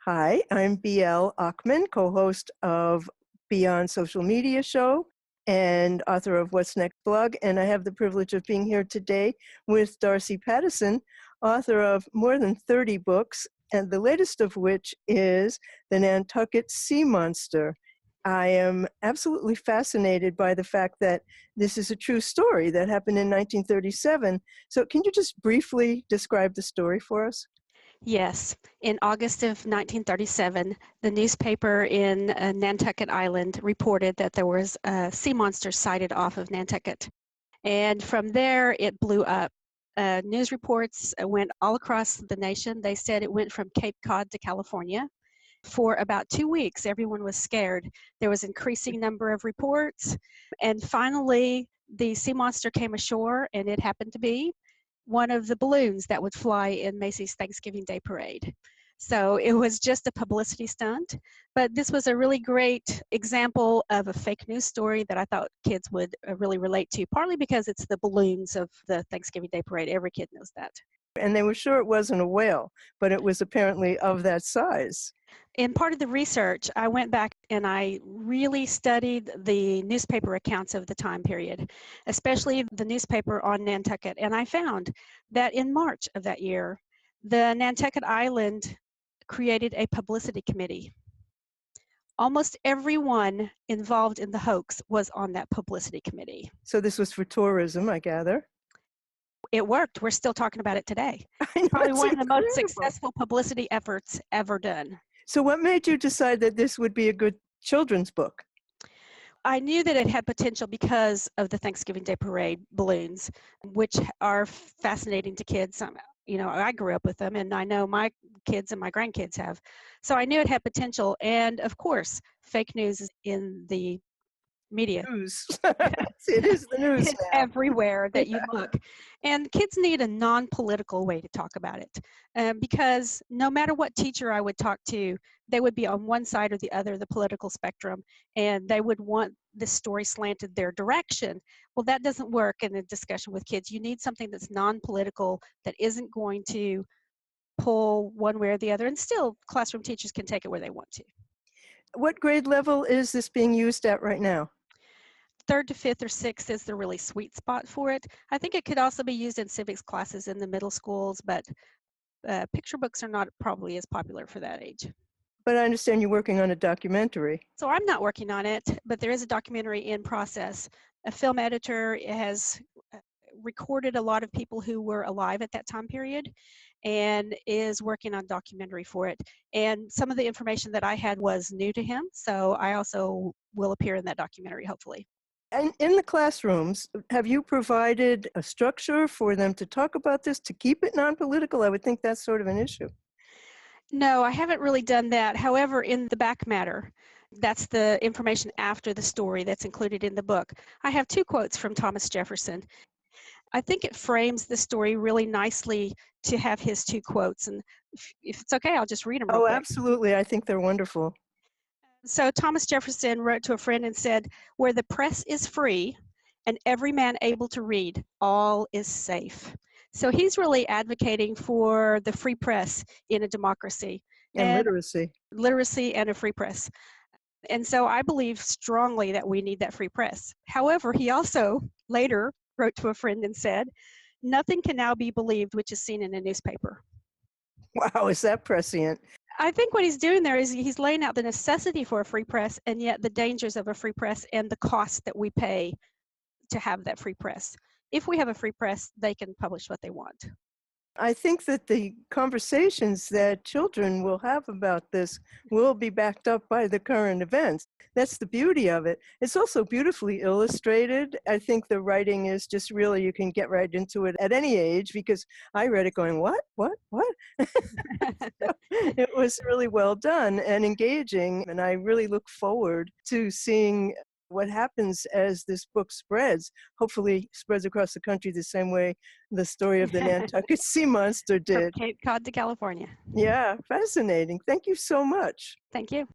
Hi, I'm BL Ochman, co-host of Beyond Social Media Show and author of What's Next blog, and I have the privilege of being here today with Darcy Pattison, author of more than 30 books, and the latest of which is The Nantucket Sea Monster. I am absolutely fascinated by the fact that this is a true story that happened in 1937. So can you just briefly describe the story for us? Yes. In August of 1937, the newspaper in Nantucket Island reported that there was a sea monster sighted off of Nantucket. And from there, it blew up. News reports went all across the nation. They said it went from Cape Cod to California. For about 2 weeks, everyone was scared. There was increasing number of reports. And finally, the sea monster came ashore, and it happened to be one of the balloons that would fly in Macy's Thanksgiving Day Parade. So it was just a publicity stunt, but this was a really great example of a fake news story that I thought kids would really relate to, partly because it's the balloons of the Thanksgiving Day Parade. Every kid knows that. And they were sure it wasn't a whale, but it was apparently of that size. In part of the research, I went back and I really studied the newspaper accounts of the time period, especially the newspaper on Nantucket. And I found that in March of that year, the Nantucket Island created a publicity committee. Almost everyone involved in the hoax was on that publicity committee. So this was for tourism, I gather. It worked. We're still talking about it today. I know, Probably it's one of the most incredible. successful publicity efforts ever done. So what made you decide that this would be a good children's book? I knew that it had potential because of the Thanksgiving Day Parade balloons, which are fascinating to kids. I grew up with them, and I know my kids and my grandkids have. So I knew it had potential. And of course, fake news is in the media. News. It is the news It's now. everywhere that you look. And kids need a non-political way to talk about it, because no matter what teacher I would talk to, they would be on one side or the other of the political spectrum, and they would want this story slanted their direction. Well, that doesn't work in a discussion with kids. You need something that's non-political, that isn't going to pull one way or the other, and still classroom teachers can take it where they want to. What grade level is this being used at right now? 3rd to 5th or 6th is the really sweet spot for it. I think it could also be used in civics classes in the middle schools, but picture books are not probably as popular for that age. But I understand you're working on a documentary. So I'm not working on it, but there is a documentary in process. A film editor has recorded a lot of people who were alive at that time period and is working on a documentary for it. And some of the information that I had was new to him, so I also will appear in that documentary, hopefully. And in the classrooms, have you provided a structure for them to talk about this, to keep it non-political? I would think that's sort of an issue. No, I haven't really done that. However, in the back matter, that's the information after the story that's included in the book, I have 2 quotes from Thomas Jefferson. I think it frames the story really nicely to have his 2 quotes. And if it's okay, I'll just read them real Oh, quick. absolutely. I think they're wonderful. So Thomas Jefferson wrote to a friend and said, "Where the press is free and every man able to read, all is safe." So he's really advocating for the free press in a democracy. And And literacy. and a free press. And so I believe strongly that we need that free press. However, he also later wrote to a friend and said, "Nothing can now be believed which is seen in a newspaper." Wow, is that prescient? I think what he's doing there is he's laying out the necessity for a free press and yet the dangers of a free press and the cost that we pay to have that free press. If we have a free press, they can publish what they want. I think that the conversations that children will have about this will be backed up by the current events. That's the beauty of it. It's also beautifully illustrated. I think the writing is just really, you can get right into it at any age, because I read it going, what? It was really well done and engaging, and I really look forward to seeing what happens as this book spreads. Hopefully spreads across the country the same way the story of the Nantucket Sea Monster From did. Cape Cod to California. Yeah, fascinating. Thank you so much. Thank you.